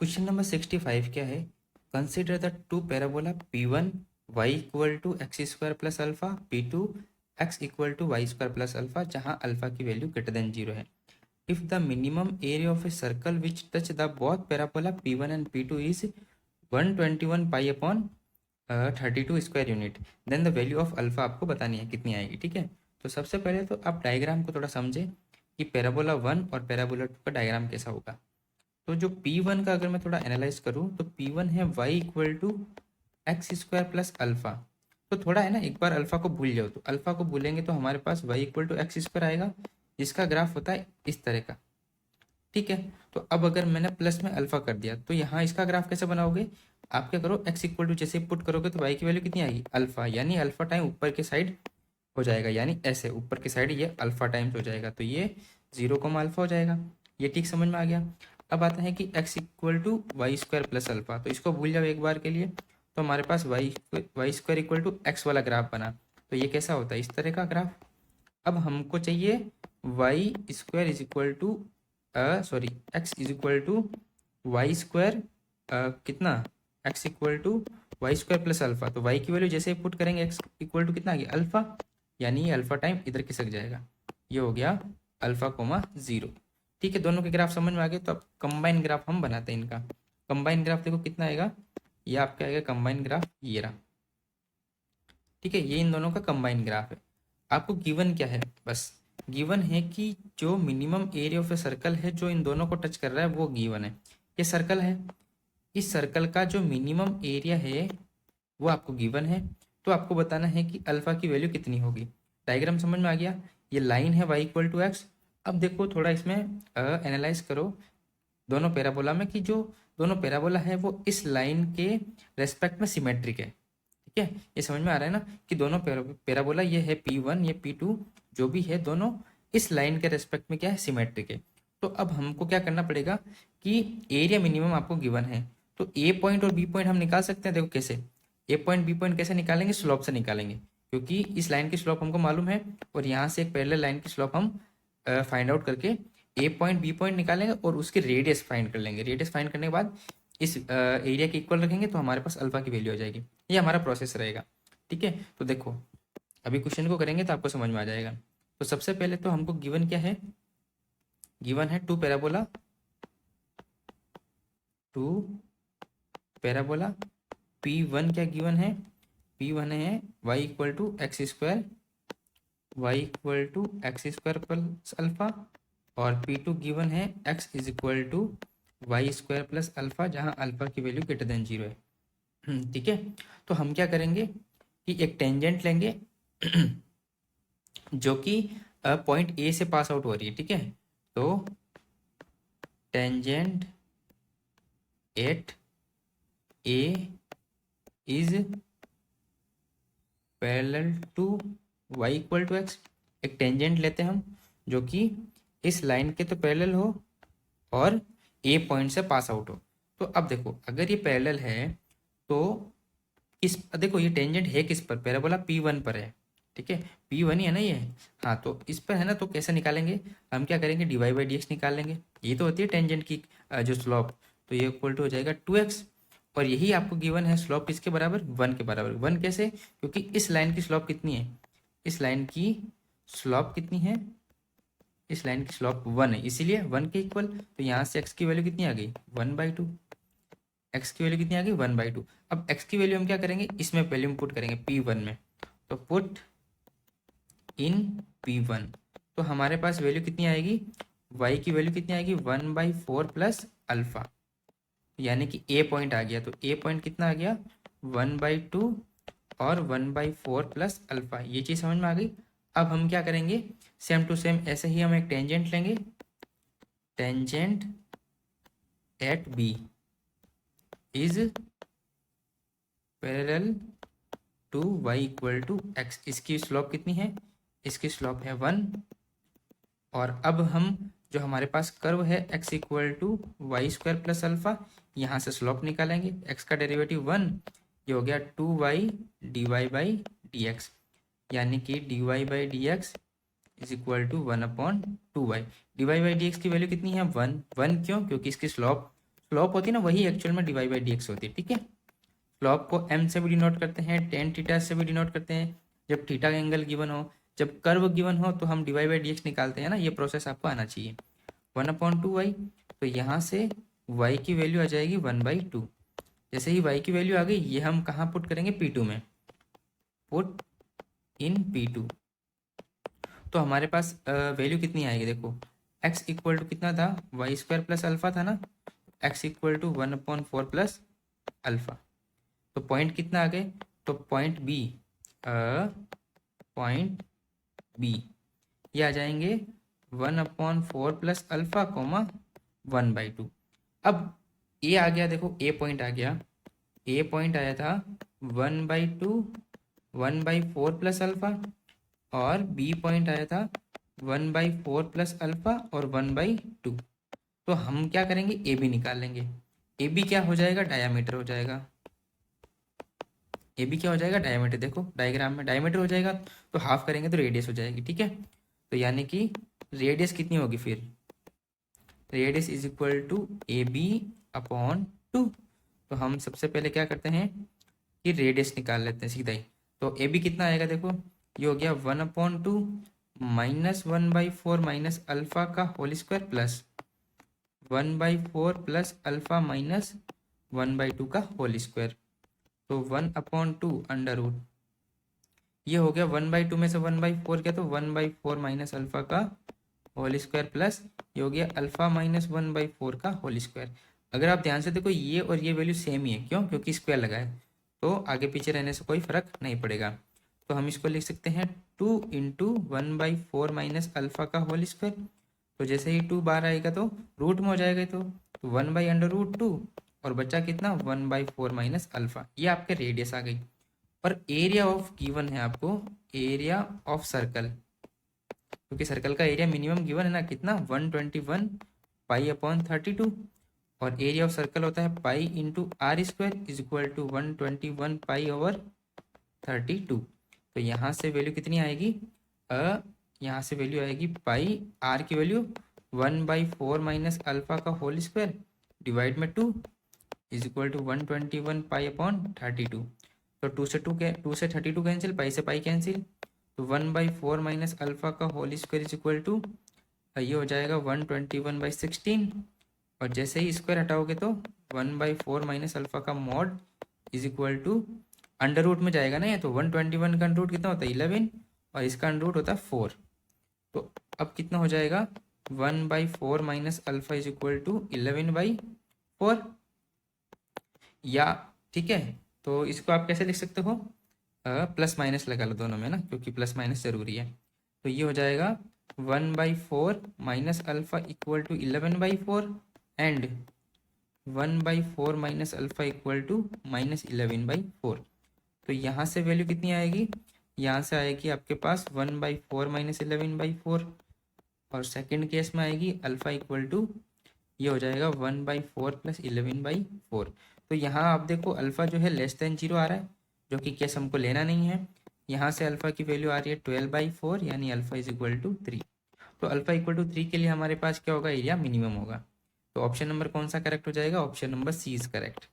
Question number 65 क्या है? Consider the two parabola P1 y equal to x square plus alpha, P2 x equal to Y square plus alpha, जहाँ alpha की value greater than 0 है। If the minimum area of a circle which touch the both parabola P1 and P2 is 121 pi upon 32 square unit, then the value of alpha आपको बतानी है कितनी आएगी। ठीक है, तो सबसे पहले तो आप डायग्राम को थोड़ा समझें कि पैराबोला 1 और पैराबोला 2 का डायग्राम कैसा होगा। तो जो P1 का अगर मैं थोड़ा एनालाइज करूँ तो P1 है y equal to x square plus alpha. तो थोड़ा है ना, एक बार अल्फा को भूल जाओ, तो अल्फा को भूलेंगे तो हमारे पास y equal to x square आएगा, जिसका ग्राफ होता है इस तरह का। ठीक है, तो अब अगर मैंने प्लस में अल्फा कर दिया तो यहाँ इसका ग्राफ कैसे बनाओगे? आप क्या करो, x इक्वल टू जैसे पुट करोगे तो y की वैल्यू कितनी आएगी? अल्फा, यानी अल्फा टाइम ऊपर के साइड हो जाएगा, यानी ऐसे ऊपर की साइड ये अल्फा टाइम्स हो जाएगा, तो ये 0, अल्फा हो जाएगा। ये ठीक समझ में आ गया। अब आता है कि x equal to Y square plus alpha, तो इसको भूल जाओ एक बार के लिए। तो हमारे पास Y square equal to X वाला ग्राफ बना, तो ये कैसा होता है? इस तरह का ग्राफ। अब हमको चाहिए Y square is equal to sorry X is equal to Y square कितना? X equal to Y square plus alpha. तो वाई की वैल्यू जैसे पुट करेंगे एक्स इक्वल टू कितना आ गया? अल्फा, यानी ये अल्फा टाइम इधर खिसक जाएगा, ये हो गया अल्फा कोमा 0। ठीक है, दोनों के ग्राफ समझ में आ गए। तो अब कंबाइन ग्राफ हम बनाते हैं इनका। कंबाइन ग्राफ देखो कितना आएगा, ये आपका आएगा कंबाइन ग्राफ ये रहा। ठीक है, ये इन दोनों का कंबाइन ग्राफ है। आपको गिवन क्या है? बस गिवन है कि जो minimum area of a circle है जो इन दोनों को टच कर रहा है वो गिवन है। ये सर्कल है, इस सर्कल का जो मिनिमम एरिया है वो आपको गिवन है। तो आपको बताना है कि अल्फा की वैल्यू कितनी होगी। डायग्राम समझ में आ गया? ये लाइन है y इक्वल टू एक्स। अब देखो थोड़ा इसमें एनालाइज करो दोनों पैराबोला में कि जो दोनों पैराबोला है वो इस लाइन के रेस्पेक्ट में सिमेट्रिक है। ठीक है, ये समझ में आ रहा है ना कि दोनों पैराबोला, ये है P1 ये P2, जो भी है दोनों इस लाइन के रेस्पेक्ट में क्या है? सिमेट्रिक है। तो अब हमको क्या करना पड़ेगा कि एरिया मिनिमम आपको गिवन है, तो ए पॉइंट और बी पॉइंट हम निकाल सकते हैं। देखो कैसे, ए पॉइंट बी पॉइंट कैसे निकालेंगे? स्लोप से निकालेंगे, क्योंकि इस लाइन की स्लोप हमको मालूम है और यहाँ से एक पैरेलल लाइन की स्लोप हम फाइंड आउट करके ए पॉइंट बी पॉइंट निकालेंगे और उसकी रेडियस फाइंड कर लेंगे। रेडियस फाइंड करने के बाद इस एरिया के इक्वल रखेंगे तो हमारे पास अल्फा की वैल्यू आ जाएगी। ये हमारा प्रोसेस रहेगा। ठीक है, तो देखो अभी क्वेश्चन को करेंगे तो आपको समझ में आ जाएगा। तो सबसे पहले तो हमको गिवन क्या है? गिवन है टू पैराबोला P1 क्या गिवन है? P1 है y equal to x square, y equal to x square plus alpha, और P2 गिवन है x is equal to Y square plus alpha, जहाँ अल्फा की वैल्यू ग्रेटर देन 0 है। ठीक है, तो हम क्या करेंगे कि एक टेंजेंट लेंगे जो कि पॉइंट ए से पास आउट हो रही है। ठीक है, तो tangent at A is parallel to y equal to x. एक टेंजेंट लेते हैं हम जो कि इस लाइन के तो पैरेलल हो और ए पॉइंट से पास आउट हो। तो अब देखो अगर ये पैरेलल है तो इस देखो ये टेंजेंट है किस पर? पैराबोला P1 पर है। ठीक है, P1 ही है ना ये। हाँ, तो इस पर है ना, तो कैसे निकालेंगे? हम क्या करेंगे, dy बाई डी निकाल लेंगे। ये तो होती है टेंजेंट की जो स्लॉप, तो ये इक्वल टू हो जाएगा 2x। और यही आपको गिवन है स्लॉप किसके बराबर? 1 के बराबर। 1 कैसे? क्योंकि इस लाइन की स्लॉप कितनी है? इस लाइन की स्लॉप कितनी है? इस लाइन की स्लॉप 1 है, इसीलिए 1 के इक्वल। तो यहाँ से x की वैल्यू कितनी आ गई? 1/2। एक्स की वैल्यू कितनी आ गई? 1/2। अब एक्स की वैल्यू हम क्या करेंगे, इसमें वैल्यू पुट करेंगे P1 में, तो पुट इन P1। तो हमारे पास वैल्यू कितनी आएगी? y की वैल्यू कितनी आएगी? 1/4 प्लस अल्फा, यानी कि ए पॉइंट आ गया। तो ए पॉइंट कितना आ गया? 1/2 और 1/4 प्लस अल्फा। ये चीज़ समझ में आ गई। अब हम क्या करेंगे, सेम टू सेम ऐसे ही हम एक टेंजेंट लेंगे, tangent at B is parallel to y equal to x. इसकी स्लॉप कितनी है? इसकी स्लॉप है 1। और अब हम जो हमारे पास कर्व है x equal to Y square plus alpha, यहाँ से स्लॉप निकालेंगे। एक्स का डेरिवेटिव 1, ये हो गया 2y dy/dx, यानी कि dy/dx is equal to 1/2y। dy/dx की वैल्यू कितनी है? 1। 1 क्यों? क्योंकि इसकी स्लॉप स्लोप होती है ना, वही एक्चुअल में dy बाई dx होती है, ठीक है। स्लोप को m से भी डिनोट करते हैं, टेन थीटा से भी डिनोट करते हैं, जब थीटा का एंगल गिवन हो। जब कर्व गिवन हो तो हम dy बाई dx निकालते हैं ना, ये प्रोसेस आपको आना चाहिए। 1/2y, तो यहाँ से y की वैल्यू आ जाएगी 1/2। जैसे ही y की वैल्यू आ गई, ये हम कहाँ पुट करेंगे, P2 में, पुट इन P2। तो हमारे पास वैल्यू कितनी आएगी, देखो x इक्वल टू कितना था, वाई स्क्वायर प्लस अल्फा था ना, x equal to 1/4 plus alpha. तो पॉइंट कितना आ गए, तो पॉइंट बी ये आ जाएंगे 1/4 प्लस अल्फा कोमा 1/2। अब ए आ गया, देखो ए पॉइंट आ गया, ए पॉइंट आया था 1/2 1/4 प्लस अल्फा, और बी पॉइंट आया था 1/4 प्लस अल्फा और 1/2। तो हम क्या करेंगे, ए बी निकाल लेंगे। ए बी क्या हो जाएगा, डायामीटर हो जाएगा। ए बी क्या हो जाएगा, डायमीटर। देखो डायग्राम में डायमीटर हो जाएगा, तो हाफ करेंगे तो रेडियस हो जाएगी, ठीक है। तो यानी कि रेडियस कितनी होगी फिर, radius is equal to A B upon 2। तो हम सबसे पहले क्या करते हैं कि रेडियस निकाल लेते हैं सीधा ही। तो ए बी कितना आएगा, देखो ये हो गया 1/2 माइनस 1/4 माइनस अल्फा का whole square plus 1/4 plus alpha minus 1/2 का होल स्क्वायर। तो 1/2 अंडर रूट, ये हो गया 1/2 में से 1/4 क्या, तो 1/4 माइनस अल्फा का होल स्क्वायर प्लस ये हो गया अल्फा माइनस 1/4 का होल स्क्वायर। अगर आप ध्यान से देखो, ये और ये वैल्यू सेम ही है, क्यों, क्योंकि स्क्वायर लगा है, तो आगे पीछे रहने से कोई फर्क नहीं पड़ेगा। तो हम इसको लिख सकते हैं 2 इंटू 1/4 माइनस अल्फा का होल स्क्वायर। तो जैसे ही 2 बाहर आएगा तो रूट में हो जाएगा, तो 1/√2, और बचा कितना 1/4 माइनस अल्फा। ये आपके रेडियस आ गई। और एरिया ऑफ गिवन है आपको, एरिया ऑफ सर्कल, क्योंकि सर्कल का एरिया मिनिमम गिवन है ना, कितना 121 पाई अपॉन 32। और एरिया ऑफ सर्कल होता है pi into r square is equal to 121 pi over 32। तो यहाँ से वैल्यू कितनी आएगी, यहाँ से वैल्यू आएगी पाई, आर की वैल्यू 1/4 माइनस अल्फा का होल स्क्वायर डिवाइड में 2 is equal to 121 pi upon 32। तो 2 से 32 कैंसिल, पाई से पाई कैंसिल, तो 1/4 माइनस अल्फा का whole square is equal to ये हो जाएगा 121/16। और जैसे ही स्क्वायर हटाओगे तो 1/4 माइनस अल्फा का mod is equal to under root में जाएगा ना ये, तो 121 का अंडर रूट कितना होता है 11, और इसका अंडर रूट होता है 4। तो अब कितना हो जाएगा 1/4 minus alpha is equal to 11/4, या ठीक है। तो इसको आप कैसे लिख सकते हो, प्लस माइनस लगा लो दोनों में ना, क्योंकि प्लस माइनस जरूरी है। तो ये हो जाएगा 1/4 minus alpha equal to 11/4 and 1/4 minus alpha equal to minus 11/4। तो यहाँ से वैल्यू कितनी आएगी, यहाँ से आएगी आपके पास 1/4 माइनस 11/4, और सेकंड केस में आएगी अल्फा इक्वल टू ये हो जाएगा 1/4 प्लस 11/4। तो यहाँ आप देखो अल्फा जो है लेस देन 0 आ रहा है, जो कि केस हमको लेना नहीं है। यहाँ से अल्फा की वैल्यू आ रही है 12/4, यानी अल्फा इज इक्वल टू 3। तो अल्फा इक्वल टू 3 के लिए हमारे पास क्या होगा, एरिया मिनिमम होगा। तो ऑप्शन नंबर कौन सा करेक्ट हो जाएगा, option number C is correct.